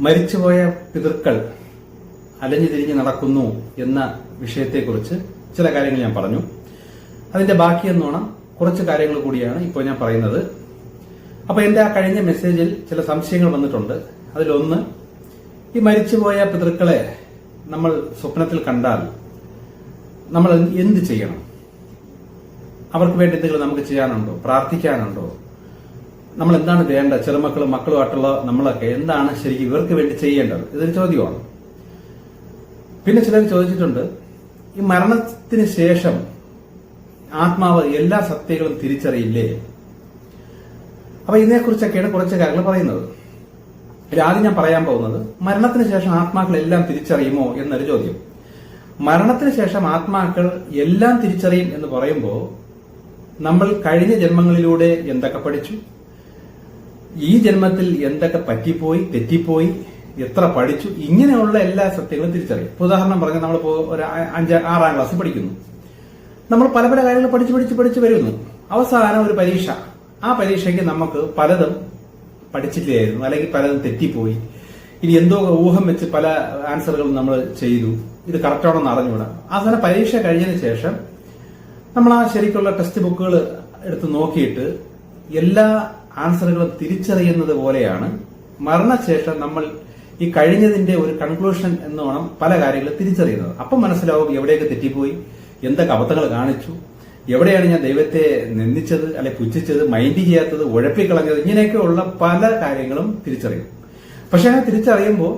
മരിച്ചുപോയ പിതൃക്കൾ അലഞ്ഞു തിരിഞ്ഞ് നടക്കുന്നു എന്ന വിഷയത്തെക്കുറിച്ച് ചില കാര്യങ്ങൾ ഞാൻ പറഞ്ഞു. അതിന്റെ ബാക്കി എന്നോണം കുറച്ച് കാര്യങ്ങൾ കൂടിയാണ് ഇപ്പോൾ ഞാൻ പറയുന്നത്. അപ്പൊ എന്റെ ആ കഴിഞ്ഞ മെസ്സേജിൽ ചില സംശയങ്ങൾ വന്നിട്ടുണ്ട്. അതിലൊന്ന്, ഈ മരിച്ചുപോയ പിതൃക്കളെ നമ്മൾ സ്വപ്നത്തിൽ കണ്ടാൽ നമ്മൾ എന്ത് ചെയ്യണം? അവർക്ക് വേണ്ടി എന്തെങ്കിലും നമുക്ക് ചെയ്യാനുണ്ടോ? പ്രാർത്ഥിക്കാനുണ്ടോ? നമ്മൾ എന്താണ് വേണ്ടത്? ചെറുമക്കളും മക്കളുമായിട്ടുള്ള നമ്മളൊക്കെ എന്താണ് ശരിക്കും ഇവർക്ക് വേണ്ടി ചെയ്യേണ്ടത്? ഇതൊരു ചോദ്യമാണ്. പിന്നെ ചിലർ ചോദിച്ചിട്ടുണ്ട്, ഈ മരണത്തിന് ശേഷം ആത്മാവ് എല്ലാ സത്യങ്ങളും തിരിച്ചറിയില്ലേ? അപ്പൊ ഇതിനെക്കുറിച്ചൊക്കെയാണ് കുറച്ച് കാര്യങ്ങൾ പറയുന്നത്. ആദ്യം ഞാൻ പറയാൻ പോകുന്നത്, മരണത്തിന് ശേഷം ആത്മാക്കൾ എല്ലാം തിരിച്ചറിയുമോ എന്നൊരു ചോദ്യം. മരണത്തിന് ശേഷം ആത്മാക്കൾ എല്ലാം തിരിച്ചറിയും എന്ന് പറയുമ്പോൾ നമ്മൾ കഴിഞ്ഞ ജന്മങ്ങളിലൂടെ എന്തൊക്കെ പഠിച്ചു, ഈ ജന്മത്തിൽ എന്തൊക്കെ പറ്റിപ്പോയി, തെറ്റിപ്പോയി, എത്ര പഠിച്ചു, ഇങ്ങനെയുള്ള എല്ലാ സത്യങ്ങളും തിരിച്ചറിയും. ഉദാഹരണം പറഞ്ഞാൽ നമ്മളിപ്പോ ഒരു 6-ാം ക്ലാസ് പഠിക്കുന്നു. നമ്മൾ പല പല കാര്യങ്ങൾ പഠിച്ച് വരുന്നു. അവസാനം ഒരു പരീക്ഷ, ആ പരീക്ഷയ്ക്ക് നമുക്ക് പലതും പഠിച്ചില്ലായിരുന്നു, അല്ലെങ്കിൽ പലതും തെറ്റിപ്പോയി. ഇനി എന്തോ ഊഹം വെച്ച് പല ആൻസറുകളും നമ്മൾ ചെയ്തു, ഇത് കറക്റ്റാണെന്ന് അറിഞ്ഞുകൂടാ. അവസാനം പരീക്ഷ കഴിഞ്ഞതിന് ശേഷം നമ്മൾ ആ ശരിക്കുള്ള ടെക്സ്റ്റ് ബുക്കുകൾ എടുത്ത് നോക്കിയിട്ട് എല്ലാ ആൻസറുകളും തിരിച്ചറിയുന്നത് പോലെയാണ് മരണശേഷം നമ്മൾ ഈ കഴിഞ്ഞതിന്റെ ഒരു കൺക്ലൂഷൻ എന്നോണം പല കാര്യങ്ങളും തിരിച്ചറിയുന്നത്. അപ്പം മനസ്സിലാവും എവിടെയൊക്കെ തെറ്റിപ്പോയി, എന്തൊക്കെ അബദ്ധങ്ങൾ കാണിച്ചു, എവിടെയാണ് ഞാൻ ദൈവത്തെ നിന്ദിച്ചത്, അല്ലെ പുച്ഛിച്ചത്, മൈൻഡ് ചെയ്യാത്തത്, ഉഴപ്പിക്കളഞ്ഞത്, ഇങ്ങനെയൊക്കെയുള്ള പല കാര്യങ്ങളും തിരിച്ചറിയും. പക്ഷെ അങ്ങനെ തിരിച്ചറിയുമ്പോൾ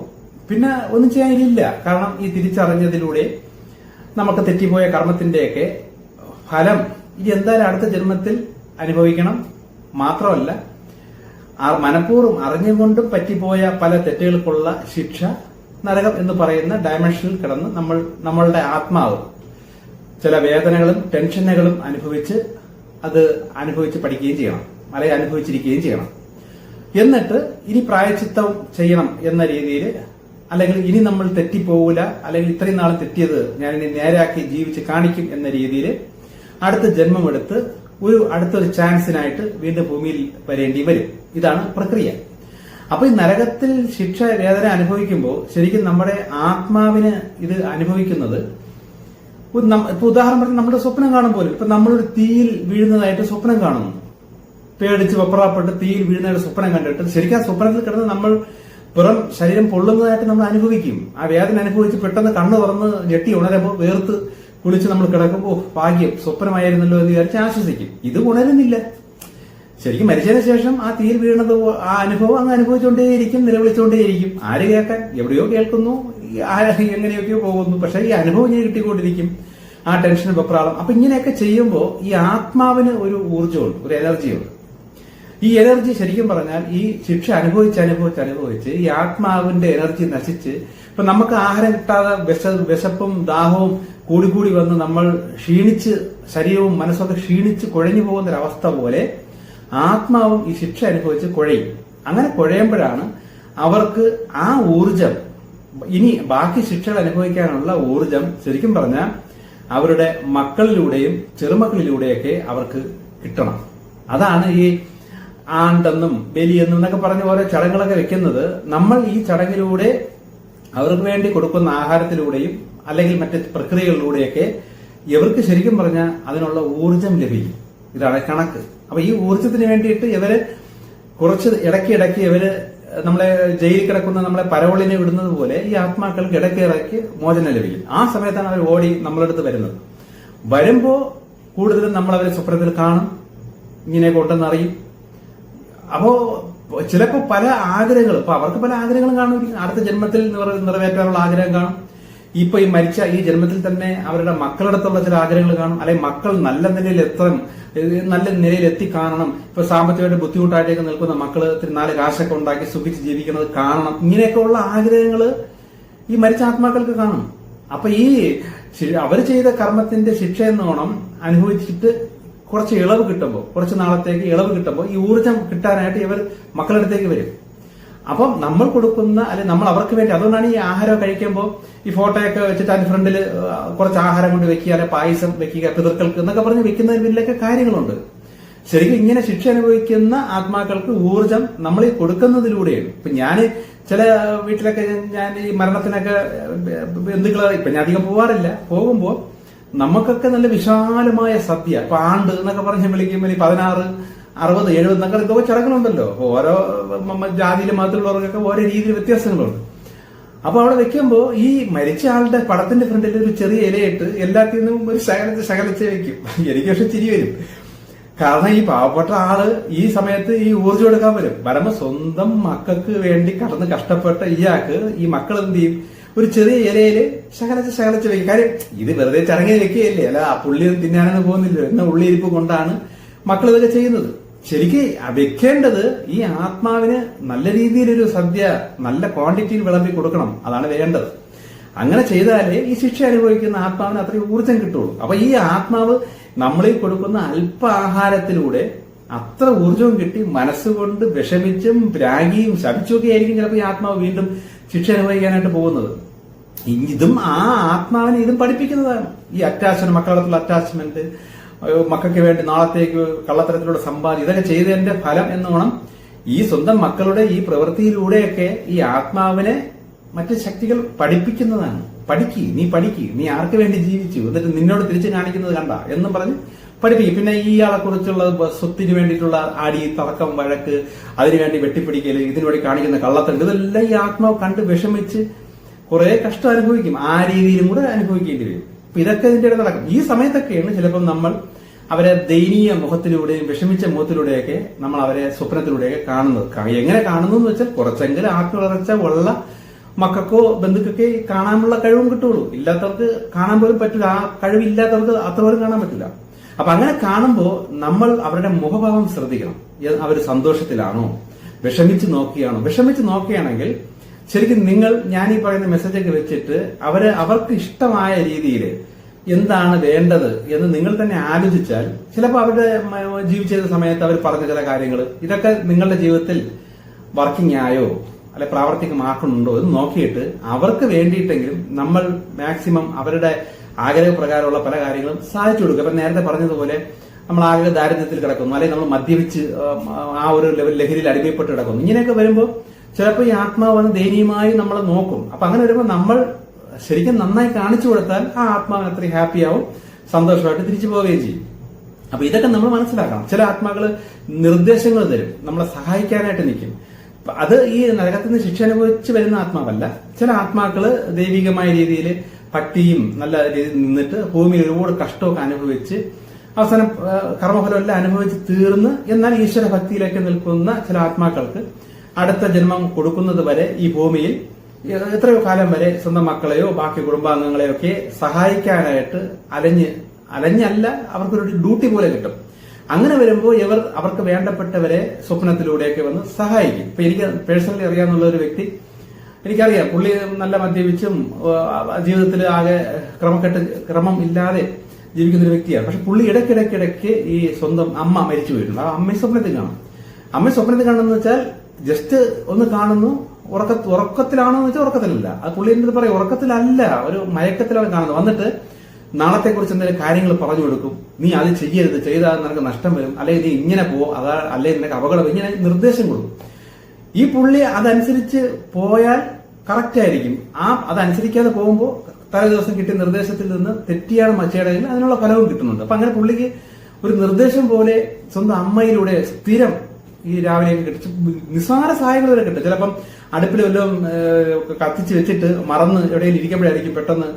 പിന്നെ ഒന്നും ചെയ്യാനില്ല. കാരണം ഈ തിരിച്ചറിഞ്ഞതിലൂടെ നമുക്ക് തെറ്റിപ്പോയ കർമ്മത്തിന്റെയൊക്കെ ഫലം ഇത് എന്തായാലും അടുത്ത ജന്മത്തിൽ അനുഭവിക്കണം. മാത്രമല്ല, മനഃപൂർവ്വം അറിഞ്ഞുകൊണ്ടും പറ്റിപ്പോയ പല തെറ്റുകൾക്കുള്ള ശിക്ഷ നരകം എന്ന് പറയുന്ന ഡയമെൻഷനിൽ കിടന്ന് നമ്മളുടെ ആത്മാവ് ചില വേദനകളും ടെൻഷനുകളും അനുഭവിച്ച് പഠിക്കുകയും ചെയ്യണം, അല്ലെങ്കിൽ അനുഭവിച്ചിരിക്കുകയും ചെയ്യണം. എന്നിട്ട് ഇനി പ്രായശ്ചിത്തം ചെയ്യണം എന്ന രീതിയിൽ, അല്ലെങ്കിൽ ഇനി നമ്മൾ തെറ്റിപ്പോവില്ല, അല്ലെങ്കിൽ ഇത്രയും നാൾ തെറ്റിയത് ഞാൻ ഇനി നേരാക്കി ജീവിച്ച് കാണിക്കും എന്ന രീതിയിൽ അടുത്ത ജന്മമെടുത്ത് അടുത്തൊരു ചാൻസിനായിട്ട് വീണ്ടും ഭൂമിയിൽ വരേണ്ടി വരും. ഇതാണ് പ്രക്രിയ. അപ്പൊ ഈ നരകത്തിൽ ശിക്ഷ വേദന അനുഭവിക്കുമ്പോൾ ശരിക്കും നമ്മുടെ ആത്മാവിന് ഇത് അനുഭവിക്കുന്നത്, ഇപ്പൊ ഉദാഹരണം പറഞ്ഞാൽ നമ്മുടെ സ്വപ്നം കാണും പോലും. ഇപ്പൊ നമ്മളൊരു തീയിൽ വീഴുന്നതായിട്ട് സ്വപ്നം കാണുന്നു, പേടിച്ച് വെപ്രാപ്പെട്ട് തീയിൽ വീഴുന്നതായിട്ട് സ്വപ്നം കണ്ടിട്ട് ശരിക്കും ആ സ്വപ്നത്തിൽ കിടന്ന് നമ്മൾ പുറം ശരീരം പൊള്ളുന്നതായിട്ട് നമ്മൾ അനുഭവിക്കും. ആ വേദന അനുഭവിച്ച് പെട്ടെന്ന് കണ്ണു തുറന്ന് ഞെട്ടി ഉണരുമ്പോൾ വേർത്ത് കുളിച്ച് നമ്മൾ കിടക്കുമ്പോൾ ഭാഗ്യം, സ്വപ്നമായിരുന്നല്ലോ എന്ന് വിചാരിച്ച് ആശ്വസിക്കും. ഇത് ഉണരുന്നില്ല. ശരിക്കും മരിച്ചതിന് ശേഷം ആ തീയിൽ വീഴുന്നത്, ആ അനുഭവം അങ്ങ് അനുഭവിച്ചുകൊണ്ടേയിരിക്കും, നിലവിളിച്ചുകൊണ്ടേയിരിക്കും. ആര് കേൾക്കാൻ? എവിടെയോ കേൾക്കുന്നു, എങ്ങനെയൊക്കെയോ പോകുന്നു. പക്ഷെ ഈ അനുഭവം ഞാൻ കിട്ടിക്കൊണ്ടിരിക്കും, ആ ടെൻഷൻ, വെപ്രാളം. അപ്പൊ ഇങ്ങനെയൊക്കെ ചെയ്യുമ്പോൾ ഈ ആത്മാവിന് ഒരു ഊർജ്ജമുണ്ട്, ഒരു എനർജിയുണ്ട്. ഈ എനർജി ശരിക്കും പറഞ്ഞാൽ ഈ ശിക്ഷ അനുഭവിച്ച് ഈ ആത്മാവിന്റെ എനർജി നശിച്ച്, ഇപ്പൊ നമുക്ക് ആഹാരം കിട്ടാതെ വിശപ്പും ദാഹവും കൂടി വന്ന് നമ്മൾ ക്ഷീണിച്ച്, ശരീരവും മനസ്സൊക്കെ ക്ഷീണിച്ച് കുഴഞ്ഞു പോകുന്ന ഒരവസ്ഥ പോലെ ആത്മാവും ഈ ശിക്ഷ അനുഭവിച്ച് കുഴയും. അങ്ങനെ കുഴയുമ്പോഴാണ് അവർക്ക് ആ ഊർജം, ഇനി ബാക്കി ശിക്ഷകൾ അനുഭവിക്കാനുള്ള ഊർജം ശരിക്കും പറഞ്ഞാൽ അവരുടെ മക്കളിലൂടെയും ചെറുമക്കളിലൂടെയൊക്കെ അവർക്ക് കിട്ടണം. അതാണ് ഈ ആണ്ടെന്നും ബലിയെന്നും എന്നൊക്കെ പറഞ്ഞ ഓരോ ചടങ്ങുകളൊക്കെ വെക്കുന്നത്. നമ്മൾ ഈ ചടങ്ങിലൂടെ അവർക്ക് വേണ്ടി കൊടുക്കുന്ന ആഹാരത്തിലൂടെയും അല്ലെങ്കിൽ മറ്റ് പ്രക്രിയകളിലൂടെയൊക്കെ ഇവർക്ക് ശരിക്കും പറഞ്ഞാൽ അതിനുള്ള ഊർജം ലഭിക്കും. ഇതാണ് കണക്ക്. അപ്പൊ ഈ ഊർജത്തിന് വേണ്ടിയിട്ട് ഇവര് കുറച്ച് ഇടയ്ക്ക് ഇവര് നമ്മളെ ജയിലിൽ കിടക്കുന്ന നമ്മളെ പരവളിനെ വിടുന്നത് പോലെ ഈ ആത്മാക്കൾക്ക് ഇടയ്ക്ക് മോചനം ലഭിക്കും. ആ സമയത്താണ് അവർ ഓടി നമ്മളടുത്ത് വരുന്നത്. വരുമ്പോ കൂടുതലും നമ്മൾ അവരെ സ്വപ്നത്തിൽ കാണും, ഇങ്ങനെ കൊണ്ടെന്നറിയും. അപ്പോ ചിലപ്പോ പല ആഗ്രഹങ്ങളും, ഇപ്പൊ അവർക്ക് പല ആഗ്രഹങ്ങളും കാണും, അടുത്ത ജന്മത്തിൽ നിറവേറ്റാനുള്ള ആഗ്രഹം കാണും. ഇപ്പൊ ഈ മരിച്ച ഈ ജന്മത്തിൽ തന്നെ അവരുടെ മക്കളടുത്തുള്ള ചില ആഗ്രഹങ്ങൾ കാണും, അല്ലെങ്കിൽ മക്കൾ നല്ല നിലയിൽ എത്തിക്കാണണം. ഇപ്പൊ സാമ്പത്തികമായിട്ട് ബുദ്ധിമുട്ടായിട്ടൊക്കെ നിൽക്കുന്ന മക്കള് 4 കാശൊക്കെ ഉണ്ടാക്കി സുഖിച്ച് ജീവിക്കുന്നത് കാണണം. ഇങ്ങനെയൊക്കെയുള്ള ആഗ്രഹങ്ങള് ഈ മരിച്ച ആത്മാക്കൾക്ക് കാണും. അപ്പൊ ഈ അവർ ചെയ്ത കർമ്മത്തിന്റെ ശിക്ഷ എന്നോണം അനുഭവിച്ചിട്ട് കുറച്ച് ഇളവ് കിട്ടുമ്പോൾ, കുറച്ച് നാളത്തേക്ക് ഇളവ് കിട്ടുമ്പോൾ ഈ ഊർജം കിട്ടാനായിട്ട് ഇവർ മക്കളടുത്തേക്ക് വരും. അപ്പം നമ്മൾ കൊടുക്കുന്ന, അല്ലെങ്കിൽ നമ്മൾ അവർക്ക് വേണ്ടി, അതുകൊണ്ടാണ് ഈ ആഹാരം കഴിക്കുമ്പോൾ ഈ ഫോട്ടോയൊക്കെ വെച്ചിട്ട് അതിന്റെ ഫ്രണ്ടിൽ കുറച്ച് ആഹാരം കൊണ്ട് വെക്കുക, അല്ലെ പായസം വെക്കുക പിതൃക്കൾക്ക് എന്നൊക്കെ പറഞ്ഞ് വെക്കുന്നതിന് പിന്നിലൊക്കെ കാര്യങ്ങളുണ്ട്. ശരിക്കും ഇങ്ങനെ ശിക്ഷ അനുഭവിക്കുന്ന ആത്മാക്കൾക്ക് ഊർജം നമ്മൾ ഈ കൊടുക്കുന്നതിലൂടെയാണ്. ഇപ്പൊ ഞാൻ ചില വീട്ടിലൊക്കെ ഞാൻ ഈ മരണത്തിനൊക്കെ ബന്ധുക്കളെ ഇപ്പൊ ഞാൻ അധികം പോവാറില്ല. പോകുമ്പോ നമുക്കൊക്കെ നല്ല വിശാലമായ സദ്യ, ഇപ്പൊ ആണ്ട് എന്നൊക്കെ പറഞ്ഞ് വിളിക്കുമ്പോൾ 16, 60, 70 എന്നൊക്കെ ഇതൊക്കെ ചടങ്ങുകളുണ്ടല്ലോ. ഓരോ ജാതിയിലും മതത്തിലുള്ളവർക്കൊക്കെ ഓരോ രീതിയിൽ വ്യത്യാസങ്ങളുണ്ട്. അപ്പൊ അവിടെ വെക്കുമ്പോ ഈ മരിച്ച ആളുടെ പടത്തിന്റെ ഫ്രണ്ടിൽ ഒരു ചെറിയ ഇലയിട്ട് എല്ലാത്തിൽ നിന്നും ഒരു ശകലച്ച് വെക്കും. എനിക്ക് പക്ഷെ ചിരി വരും. കാരണം ഈ പാവപ്പെട്ട ആള് ഈ സമയത്ത് ഈ ഊർജ്ജം എടുക്കാൻ വരുമ്പോ സ്വന്തം മക്കൾക്ക് വേണ്ടി കടന്ന് കഷ്ടപ്പെട്ട ഇയാൾക്ക് ഈ മക്കൾ എന്ത് ചെയ്യും, ഒരു ചെറിയ ഇലയില് ശകലച്ച് വെക്കും. കാര്യം ഇത് വെറുതെ ചടങ്ങിൽ വെക്കുകയല്ലേ, അല്ല ആ പുള്ളിയൊന്നും തിന്നാനൊന്നും പോകുന്നില്ല എന്ന ഉള്ളിയിരിപ്പ് കൊണ്ടാണ് മക്കൾ ഇതൊക്കെ ചെയ്യുന്നത്. ശരിക്ക് വെക്കേണ്ടത് ഈ ആത്മാവിന് നല്ല രീതിയിലൊരു സദ്യ നല്ല ക്വാണ്ടിറ്റിയിൽ വിളമ്പി കൊടുക്കണം, അതാണ് വേണ്ടത്. അങ്ങനെ ചെയ്താലേ ഈ ശിക്ഷ അനുഭവിക്കുന്ന ആത്മാവിന് അത്രയും ഊർജ്ജം കിട്ടുള്ളൂ. അപ്പൊ ഈ ആത്മാവ് നമ്മളിൽ കൊടുക്കുന്ന അല്പ ആഹാരത്തിലൂടെ അത്ര ഊർജവും കിട്ടി മനസ്സുകൊണ്ട് വിഷമിച്ചും രാഗിയും ശപിച്ചുമൊക്കെ ആയിരിക്കും ചിലപ്പോൾ ഈ ആത്മാവ് വീണ്ടും ശിക്ഷ അനുഭവിക്കാനായിട്ട് പോകുന്നത്. ഇതും ആ ആത്മാവിനെ ഇതും പഠിപ്പിക്കുന്നതാണ്. ഈ അറ്റാച്ച്മെന്റ്, മക്കളടുത്തുള്ള അറ്റാച്ച്മെന്റ്, മക്കൾക്ക് വേണ്ടി നാളത്തേക്ക് കള്ളത്തരത്തിലൂടെ സമ്പാദ്യം, ഇതൊക്കെ ചെയ്തതിന്റെ ഫലം എന്നോണം ഈ സ്വന്തം മക്കളുടെ ഈ പ്രവൃത്തിയിലൂടെയൊക്കെ ഈ ആത്മാവിനെ മറ്റ് ശക്തികൾ പഠിപ്പിക്കുന്നതാണ്. നീ ആർക്ക് വേണ്ടി ജീവിച്ചു, എന്നിട്ട് നിന്നോട് തിരിച്ചു കാണിക്കുന്നത് കണ്ട എന്നും പറഞ്ഞ് പഠിപ്പിക്കും. പിന്നെ ഇയാളെ കുറിച്ചുള്ള സ്വത്തിന് വേണ്ടിയിട്ടുള്ള ആടി തർക്കം, വഴക്ക്, അതിനുവേണ്ടി വെട്ടിപ്പിടിക്കല്, ഇതിനുവേണ്ടി കാണിക്കുന്ന കള്ളത്തണ്ട്, ഇതെല്ലാം ഈ ആത്മാവ് കണ്ട് വിഷമിച്ച് കുറെ കഷ്ടം അനുഭവിക്കും. ആ രീതിയിലും കൂടെ അനുഭവിക്കേണ്ടി വരും. അപ്പൊ ഇതൊക്കെ ഇതിന്റെ ഇടയിൽ നടക്കും. ഈ സമയത്തൊക്കെയാണ് ചിലപ്പോൾ നമ്മൾ അവരെ ദയനീയ മുഖത്തിലൂടെയും വിഷമിച്ച മുഖത്തിലൂടെയൊക്കെ നമ്മൾ അവരെ സ്വപ്നത്തിലൂടെയൊക്കെ കാണുന്നത്. എങ്ങനെ കാണുന്നു എന്ന് വെച്ചാൽ കുറച്ചെങ്കിലും ആത്മവളർച്ച ഉള്ള മക്കൾക്കോ ബന്ധുക്കൊക്കെ കാണാനുള്ള കഴിവും കിട്ടുള്ളൂ. ഇല്ലാത്തവർക്ക് കാണാൻ പോലും പറ്റില്ല. ആ കഴിവില്ലാത്തവർക്ക് അത്ര പോലും കാണാൻ പറ്റില്ല. അപ്പൊ അങ്ങനെ കാണുമ്പോൾ നമ്മൾ അവരുടെ മുഖഭാവം ശ്രദ്ധിക്കണം. അവർ സന്തോഷത്തിലാണോ, വിഷമിച്ച് നോക്കുകയാണെങ്കിൽ ശരിക്കും ഞാൻ ഈ പറയുന്ന മെസ്സേജൊക്കെ വെച്ചിട്ട് അവർക്ക് ഇഷ്ടമായ രീതിയിൽ എന്താണ് വേണ്ടത് എന്ന് നിങ്ങൾ തന്നെ ആലോചിച്ചാൽ ചിലപ്പോൾ അവരുടെ ജീവിച്ചിരുന്ന സമയത്ത് അവർ പറഞ്ഞ ചില കാര്യങ്ങൾ ഇതൊക്കെ നിങ്ങളുടെ ജീവിതത്തിൽ വർക്കിംഗ് ആയോ അല്ലെ പ്രാവർത്തികമാക്കുന്നുണ്ടോ എന്ന് നോക്കിയിട്ട് അവർക്ക് വേണ്ടിയിട്ടെങ്കിലും നമ്മൾ മാക്സിമം അവരുടെ ആഗ്രഹപ്രകാരമുള്ള പല കാര്യങ്ങളും സാധിച്ചു കൊടുക്കുക. അപ്പൊ നേരത്തെ പറഞ്ഞതുപോലെ നമ്മൾ ആകെ ദാരിദ്ര്യത്തിൽ കിടക്കുന്നു, അല്ലെങ്കിൽ നമ്മൾ മദ്യപിച്ച് ആ ഒരു ലഹരിയിൽ അടിമപ്പെട്ട് കിടക്കുന്നു. ഇങ്ങനെയൊക്കെ വരുമ്പോൾ ചിലപ്പോൾ ഈ ആത്മാവ് വന്ന് ദയനീയമായി നമ്മളെ നോക്കും. അപ്പൊ അങ്ങനെ വരുമ്പോൾ നമ്മൾ ശരിക്കും നന്നായി കാണിച്ചു കൊടുത്താൽ ആ ആത്മാവിന് അത്രയും ഹാപ്പിയാവും, സന്തോഷമായിട്ട് തിരിച്ചു പോവുകയും ചെയ്യും. അപ്പൊ ഇതൊക്കെ നമ്മൾ മനസ്സിലാക്കണം. ചില ആത്മാക്കള് നിർദ്ദേശങ്ങൾ തരും, നമ്മളെ സഹായിക്കാനായിട്ട് നിൽക്കും. അത് ഈ നരകത്തിൽ നിന്ന് ശിക്ഷ അനുഭവിച്ച് വരുന്ന ആത്മാവല്ല. ചില ആത്മാക്കള് ദൈവികമായ രീതിയിൽ ഭക്തിയും നല്ല രീതിയിൽ നിന്നിട്ട് ഭൂമിയിൽ ഒരുപാട് കഷ്ടമൊക്കെ അനുഭവിച്ച് അവസാനം കർമ്മഫലം എല്ലാം അനുഭവിച്ച് തീർന്ന് എന്നാൽ ഈശ്വര ഭക്തിയിലേക്ക് നിൽക്കുന്ന ചില ആത്മാക്കൾക്ക് അടുത്ത ജന്മം കൊടുക്കുന്നത് വരെ ഈ ഭൂമിയിൽ എത്രയോ കാലം വരെ സ്വന്തം മക്കളെയോ ബാക്കി കുടുംബാംഗങ്ങളെയോ ഒക്കെ സഹായിക്കാനായിട്ട് അലഞ്ഞല്ല അവർക്കൊരു ഡ്യൂട്ടി പോലെ കിട്ടും. അങ്ങനെ വരുമ്പോൾ അവർക്ക് വേണ്ടപ്പെട്ടവരെ സ്വപ്നത്തിലൂടെയൊക്കെ വന്ന് സഹായിക്കും. ഇപ്പൊ എനിക്ക് പേഴ്സണലി അറിയാവുന്ന ഒരു വ്യക്തി, എനിക്കറിയാം, പുള്ളി നല്ല മദ്യപിച്ചും ജീവിതത്തിൽ ആകെ ക്രമം ഇല്ലാതെ ജീവിക്കുന്ന ഒരു വ്യക്തിയാണ്. പക്ഷെ പുള്ളി ഇടയ്ക്കിടയ്ക്ക് ഈ സ്വന്തം അമ്മ മരിച്ചു പോയിട്ടുണ്ട്. ആ അമ്മയെ സ്വപ്നത്തിൽ കാണും. അമ്മയെ സ്വപ്നത്തിൽ കാണുന്ന വെച്ചാൽ ജസ്റ്റ് ഒന്ന് കാണുന്നു, ഉറക്കത്തിലാണോ എന്ന് വെച്ചാൽ ഉറക്കത്തിലല്ല. അത് പുള്ളി എന്ത് പറയും, ഉറക്കത്തിലല്ല, ഒരു മയക്കത്തിലാണ് കാണുന്നത്. വന്നിട്ട് നാളത്തെ കുറിച്ച് എന്തെങ്കിലും കാര്യങ്ങൾ പറഞ്ഞു കൊടുക്കും. നീ അത് ചെയ്യരുത്, ചെയ്താൽ നിനക്ക് നഷ്ടം വരും, അല്ലെങ്കിൽ നീ ഇങ്ങനെ അല്ലെങ്കിൽ നിനക്ക് അപകടം, ഇങ്ങനെ നിർദ്ദേശം കൊടുക്കും. ഈ പുള്ളി അതനുസരിച്ച് പോയാൽ കറക്റ്റ് ആയിരിക്കും. അതനുസരിക്കാതെ പോകുമ്പോൾ തലേ ദിവസം കിട്ടിയ നിർദ്ദേശത്തിൽ നിന്ന് തെറ്റിയാണ് മച്ചയുടെയിൽ അതിനുള്ള ഫലവും കിട്ടുന്നുണ്ട്. അപ്പൊ അങ്ങനെ പുള്ളിക്ക് ഒരു നിർദ്ദേശം പോലെ സ്വന്തം അമ്മയിലൂടെ സ്ഥിരം ഈ രാവിലെയൊക്കെ കിട്ടും. നിസ്സാര സഹായങ്ങൾ വരെ കിട്ടും. ചിലപ്പം അടുപ്പിൽ വല്ലതും കത്തിച്ച് വെച്ചിട്ട് മറന്ന് എവിടെയെങ്കിലും ഇരിക്കുമ്പോഴായിരിക്കും പെട്ടെന്ന്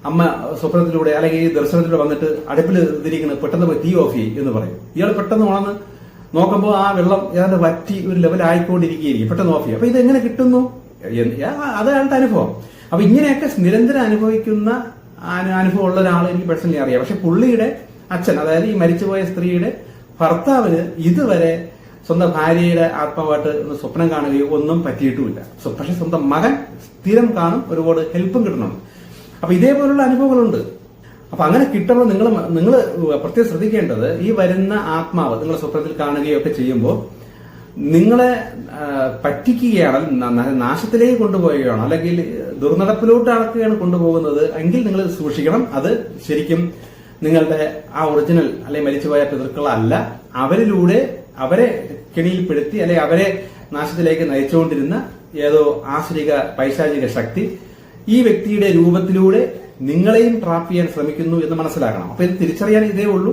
അമ്മ സ്വപ്നത്തിലൂടെ അല്ലെങ്കിൽ ഈ ദർശനത്തിലൂടെ വന്നിട്ട് അടുപ്പിൽ ഇതിരിക്കുന്നത് പെട്ടെന്ന് പോയി തീ ഓഫ് ചെയ്യും എന്ന് പറയും. ഇയാൾ പെട്ടെന്ന് ഉണർന്ന് നോക്കുമ്പോൾ ആ വെള്ളം ഏതാണ്ട് വറ്റി ഒരു ലെവലായിക്കൊണ്ടിരിക്കുകയായിരിക്കും, പെട്ടെന്ന് ഓഫ് ചെയ്യും. അപ്പൊ ഇതെങ്ങനെ കിട്ടുന്നു? അതാണ് അനുഭവം. അപ്പൊ ഇങ്ങനെയൊക്കെ നിരന്തരം അനുഭവിക്കുന്ന അനുഭവം ഉള്ള ഒരാൾ എനിക്ക് പേഴ്സണലി അറിയാം. പക്ഷെ പുള്ളിയുടെ അച്ഛൻ, അതായത് ഈ മരിച്ചുപോയ സ്ത്രീയുടെ ഭർത്താവിന് ഇതുവരെ സ്വന്തം ഭാര്യയുടെ ആത്മാവായിട്ട് ഒന്ന് സ്വപ്നം കാണുകയോ ഒന്നും പറ്റിയിട്ടുമില്ല. പക്ഷെ സ്വന്തം മകൻ സ്ഥിരം കാണും, ഒരുപാട് ഹെൽപ്പും കിട്ടുന്നുണ്ട്. അപ്പൊ ഇതേപോലുള്ള അനുഭവങ്ങളുണ്ട്. അപ്പൊ അങ്ങനെ കിട്ടുമ്പോൾ നിങ്ങൾ പ്രത്യേകം ശ്രദ്ധിക്കേണ്ടത്, ഈ വരുന്ന ആത്മാവ് നിങ്ങൾ സ്വപ്നത്തിൽ കാണുകയോ ഒക്കെ ചെയ്യുമ്പോൾ നിങ്ങളെ പറ്റിക്കുകയാണ്, നാശത്തിലേക്ക് കൊണ്ടുപോവുകയാണ്, അല്ലെങ്കിൽ ദുർനടപ്പിലോട്ടാക്കുകയാണ് കൊണ്ടുപോകുന്നത് എങ്കിൽ നിങ്ങൾ സൂക്ഷിക്കണം. അത് ശരിക്കും നിങ്ങളുടെ ആ ഒറിജിനൽ അല്ലെങ്കിൽ മരിച്ചുപോയ പിതൃക്കളല്ല, അവരിലൂടെ അവരെ കെണിയിൽപ്പെടുത്തി അല്ലെങ്കിൽ അവരെ നാശത്തിലേക്ക് നയിച്ചുകൊണ്ടിരുന്ന ഏതോ ആശ്രിക പൈശാചിക ശക്തി ഈ വ്യക്തിയുടെ രൂപത്തിലൂടെ നിങ്ങളെയും ട്രാപ്പ് ചെയ്യാൻ ശ്രമിക്കുന്നു എന്ന് മനസ്സിലാക്കണം. അപ്പൊ ഇത് തിരിച്ചറിയാൻ ഇതേ ഉള്ളൂ.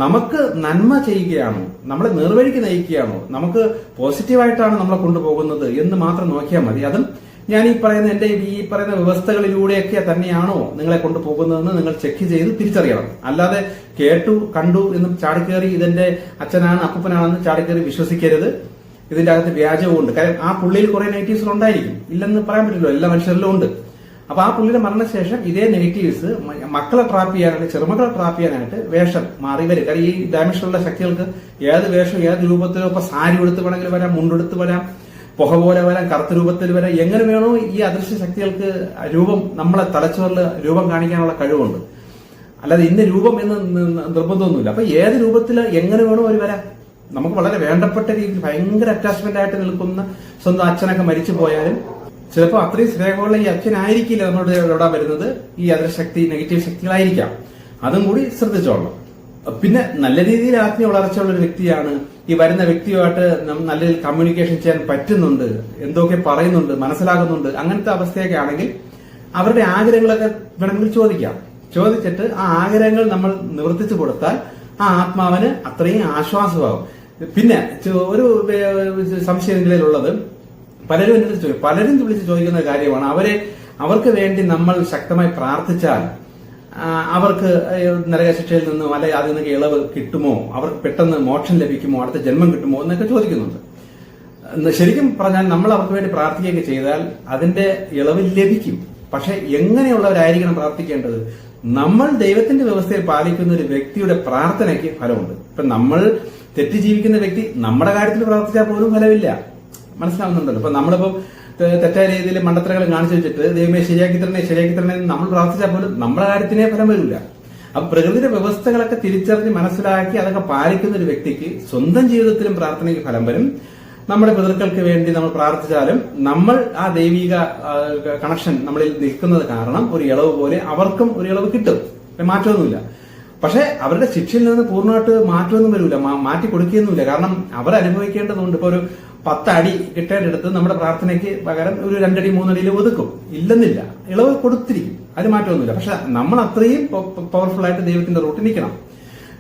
നമുക്ക് നന്മ ചെയ്യുകയാണോ, നമ്മളെ നേർവഴിക്ക് നയിക്കുകയാണോ, നമുക്ക് പോസിറ്റീവായിട്ടാണ് നമ്മളെ കൊണ്ടുപോകുന്നത് എന്ന് മാത്രം നോക്കിയാൽ മതി. അതും ഞാൻ ഈ പറയുന്ന വ്യവസ്ഥകളിലൂടെയൊക്കെ തന്നെയാണോ നിങ്ങളെ കൊണ്ടുപോകുന്നതെന്ന് നിങ്ങൾ ചെക്ക് ചെയ്ത് തിരിച്ചറിയണം. അല്ലാതെ കേട്ടു കണ്ടു എന്ന് ചാടിക്കേറി ഇതെന്റെ അച്ഛനാണ് അപ്പൂപ്പനാണെന്ന് ചാടിക്കേറി വിശ്വസിക്കരുത്. ഇതിന്റെ അകത്ത് വ്യാജവുമുണ്ട്. കാര്യം ആ പുള്ളിയിൽ കുറെ നെഗറ്റീവ്സ് ഉണ്ടായിരിക്കും, ഇല്ലെന്ന് പറയാൻ പറ്റില്ലല്ലോ, എല്ലാ മനുഷ്യരിലും ഉണ്ട്. അപ്പൊ ആ പുള്ളിയുടെ മരണശേഷം ഇതേ നെഗറ്റീവ്സ് മക്കളെ ട്രാപ്പ് ചെയ്യാനായിട്ട്, ചെറുമക്കളെ ട്രാപ്പ് ചെയ്യാനായിട്ട് വേഷം മാറി വരും. കാരണം ഈ ഡയമെൻഷനുള്ള ശക്തികൾക്ക് ഏത് വേഷം ഏത് രൂപത്തിലോ, ഇപ്പൊ സാരി എടുത്ത് വേണമെങ്കിൽ വരാം, മുണ്ടെടുത്ത് വരാം, പുക പോലെ വരാം, കറുത്ത രൂപത്തിൽ വരാം, എങ്ങനെ വേണോ ഈ അദൃശ്യ ശക്തികൾക്ക് രൂപം നമ്മളെ തലച്ചോറിൽ രൂപം കാണിക്കാനുള്ള കഴിവുണ്ട്. അല്ലാതെ ഇന്ന രൂപം എന്ന് നിർബന്ധമൊന്നുമില്ല. അപ്പൊ ഏത് രൂപത്തിൽ എങ്ങനെ വേണോ അവർ വരാം. നമുക്ക് വളരെ വേണ്ടപ്പെട്ട രീതിയിൽ ഭയങ്കര അറ്റാച്ച്മെന്റ് ആയിട്ട് നിൽക്കുന്ന സ്വന്തം അച്ഛനൊക്കെ മരിച്ചു പോയാലും ചിലപ്പോൾ അത്രയും സ്നേഹമുള്ള ഈ അച്ഛനായിരിക്കില്ല നമ്മളോട് ഇവിടെ വരുന്നത്, ഈ അദൃശക്തി നെഗറ്റീവ് ശക്തികളായിരിക്കാം. അതും കൂടി ശ്രദ്ധിച്ചോളണം. പിന്നെ നല്ല രീതിയിൽ ആത്മീയ വളർച്ചയുള്ള ഒരു വ്യക്തിയാണ്, ഈ വരുന്ന വ്യക്തിയുമായിട്ട് നല്ല രീതിയിൽ കമ്മ്യൂണിക്കേഷൻ ചെയ്യാൻ പറ്റുന്നുണ്ട്, എന്തൊക്കെ പറയുന്നുണ്ട്, മനസ്സിലാകുന്നുണ്ട്, അങ്ങനത്തെ അവസ്ഥയൊക്കെ ആണെങ്കിൽ അവരുടെ ആഗ്രഹങ്ങളൊക്കെ വേണമെങ്കിൽ ചോദിച്ചിട്ട് ആ ആഗ്രഹങ്ങൾ നമ്മൾ നിവർത്തിച്ചു കൊടുത്താൽ ആ ആത്മാവിന് അത്രയും ആശ്വാസമാകും. പിന്നെ ഒരു സംശയങ്ങളിലുള്ളത് പലരും വിളിച്ച് ചോദിക്കുന്ന കാര്യമാണ്, അവർക്ക് വേണ്ടി നമ്മൾ ശക്തമായി പ്രാർത്ഥിച്ചാൽ അവർക്ക് നരകശിക്ഷയിൽ നിന്നും അല്ലെങ്കിൽ അതിൽ നിന്നൊക്കെ ഇളവ് കിട്ടുമോ, അവർക്ക് പെട്ടെന്ന് മോക്ഷം ലഭിക്കുമോ, അടുത്ത ജന്മം കിട്ടുമോ എന്നൊക്കെ ചോദിക്കുന്നുണ്ട്. ശരിക്കും പറഞ്ഞാൽ നമ്മൾ അവർക്ക് വേണ്ടി പ്രാർത്ഥിക്കുകയൊക്കെ ചെയ്താൽ അതിന്റെ ഇളവ് ലഭിക്കും. പക്ഷെ എങ്ങനെയുള്ളവരായിരിക്കണം പ്രാർത്ഥിക്കേണ്ടത്? നമ്മൾ ദൈവത്തിന്റെ വ്യവസ്ഥയിൽ പാലിക്കുന്ന ഒരു വ്യക്തിയുടെ പ്രാർത്ഥനയ്ക്ക് ഫലമുണ്ട്. ഇപ്പൊ നമ്മൾ തെറ്റ് ജീവിക്കുന്ന വ്യക്തി നമ്മുടെ കാര്യത്തിൽ പ്രാർത്ഥിച്ചാൽ പോലും ഫലമില്ല. മനസ്സിലാവുന്നുണ്ടല്ലോ. ഇപ്പൊ നമ്മളിപ്പം തെറ്റായ രീതിയിൽ മണ്ടത്തരങ്ങൾ കാണിച്ചു വെച്ചിട്ട് ദൈവമേ ശരിയാക്കി തരണേ നമ്മൾ പ്രാർത്ഥിച്ചാൽ പോലും നമ്മുടെ കാര്യത്തിനേ ഫലം വരില്ല. അപ്പൊ പ്രകൃതിയുടെ വ്യവസ്ഥകളൊക്കെ തിരിച്ചറിഞ്ഞ് മനസ്സിലാക്കി അതൊക്കെ പാലിക്കുന്ന ഒരു വ്യക്തിക്ക് സ്വന്തം ജീവിതത്തിലും പ്രാർത്ഥനയ്ക്ക് ഫലം വരും. നമ്മുടെ പിതൃക്കൾക്ക് വേണ്ടി നമ്മൾ പ്രാർത്ഥിച്ചാലും നമ്മൾ ആ ദൈവിക കണക്ഷൻ നമ്മളിൽ നിൽക്കുന്നത് കാരണം ഒരു ഇളവ് പോലെ അവർക്കും ഒരു ഇളവ് കിട്ടും, മാറ്റമൊന്നുമില്ല. പക്ഷെ അവരുടെ ശിക്ഷയിൽ നിന്ന് പൂർണ്ണമായിട്ട് മാറ്റമൊന്നും വരില്ല, മാറ്റി കൊടുക്കുകയൊന്നുമില്ല. കാരണം അവർ അനുഭവിക്കേണ്ടതുണ്ട്. ഇപ്പൊ ഒരു 10 അടി കിട്ടേണ്ടടുത്ത് നമ്മുടെ പ്രാർത്ഥനയ്ക്ക് പകരം ഒരു 2 അടി 3 അടിയിൽ ഒതുക്കും, ഇല്ലെന്നില്ല, ഇളവ് കൊടുത്തിരിക്കും, അതിന് മാറ്റമൊന്നുമില്ല. പക്ഷെ നമ്മൾ അത്രയും പവർഫുൾ ആയിട്ട് ദൈവത്തിന്റെ റൂട്ടിൽ നിൽക്കണം.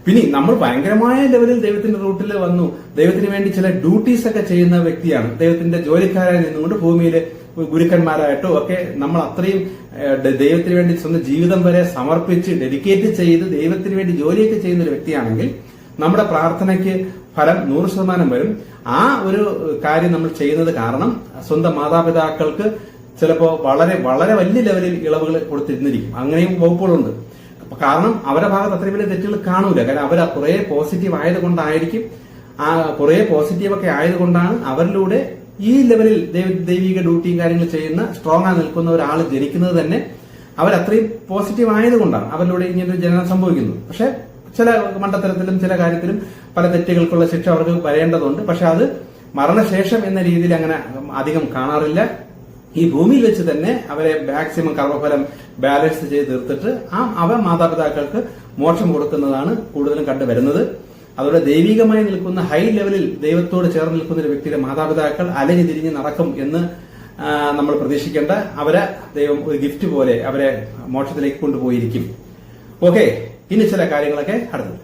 പിന്നെ നമ്മൾ ഭയങ്കരമായ ലെവലിൽ ദൈവത്തിന്റെ റൂട്ടിൽ വന്നു, ദൈവത്തിന് വേണ്ടി ചില ഡ്യൂട്ടീസ് ഒക്കെ ചെയ്യുന്ന വ്യക്തിയാണ്, ദൈവത്തിന്റെ ജോലിക്കാരായി നിന്നുകൊണ്ട് ഭൂമിയിലെ ഗുരുക്കന്മാരായിട്ടോ ഒക്കെ നമ്മൾ അത്രയും ദൈവത്തിന് വേണ്ടി സ്വന്തം ജീവിതം വരെ സമർപ്പിച്ച് ഡെഡിക്കേറ്റ് ചെയ്ത് ദൈവത്തിന് വേണ്ടി ജോലിയൊക്കെ ചെയ്യുന്ന ഒരു വ്യക്തിയാണെങ്കിൽ നമ്മുടെ പ്രാർത്ഥനയ്ക്ക് ഫലം 100% വരും. ആ ഒരു കാര്യം നമ്മൾ ചെയ്യുന്നത് കാരണം സ്വന്തം മാതാപിതാക്കൾക്ക് ചിലപ്പോൾ വളരെ വളരെ വലിയ ലെവലിൽ ഇളവുകൾ കൊടുത്തിരുന്നിരിക്കും. അങ്ങനെയും വകുപ്പുകളുണ്ട്. കാരണം അവരുടെ ഭാഗത്ത് അത്രയും വലിയ തെറ്റുകൾ കാണൂല. കാരണം അവർ കുറെ പോസിറ്റീവ് ആയതുകൊണ്ടായിരിക്കും, ആ കുറെ പോസിറ്റീവൊക്കെ ആയതുകൊണ്ടാണ് അവരിലൂടെ ഈ ലെവലിൽ ദൈവിക ഡ്യൂട്ടിയും കാര്യങ്ങൾ ചെയ്യുന്ന സ്ട്രോങ് ആയി നിൽക്കുന്ന ഒരാൾ ജനിക്കുന്നത് തന്നെ അവരത്രയും പോസിറ്റീവ് ആയതുകൊണ്ടാണ് അവരിലൂടെ ഇങ്ങനൊരു ജനനം സംഭവിക്കുന്നത്. പക്ഷെ ചില മണ്ടത്തരത്തിലും ചില കാര്യത്തിലും പല തെറ്റുകൾക്കുള്ള ശിക്ഷ അവർക്ക് വരേണ്ടതുണ്ട്. പക്ഷെ അത് മരണശേഷം എന്ന രീതിയിൽ അങ്ങനെ അധികം കാണാറില്ല. ഈ ഭൂമിയിൽ വെച്ച് തന്നെ അവരെ മാക്സിമം കർമ്മഫലം ബാലൻസ് ചെയ്ത് തീർത്തിട്ട് അവ മാതാപിതാക്കൾക്ക് മോക്ഷം കൊടുക്കുന്നതാണ് കൂടുതലും കണ്ടുവരുന്നത്. അതോടെ ദൈവികമായി നിൽക്കുന്ന ഹൈ ലെവലിൽ ദൈവത്തോട് ചേർന്ന് നിൽക്കുന്ന ഒരു വ്യക്തിയുടെ മാതാപിതാക്കൾ അലഞ്ഞു തിരിഞ്ഞ് നടക്കും എന്ന് നമ്മൾ പ്രതീക്ഷിക്കേണ്ട. അവരെ ദൈവം ഒരു ഗിഫ്റ്റ് പോലെ അവരെ മോക്ഷത്തിലേക്ക് കൊണ്ടുപോയിരിക്കും. ഓക്കെ, ഇനി ചില കാര്യങ്ങളൊക്കെ അടുത്തത്.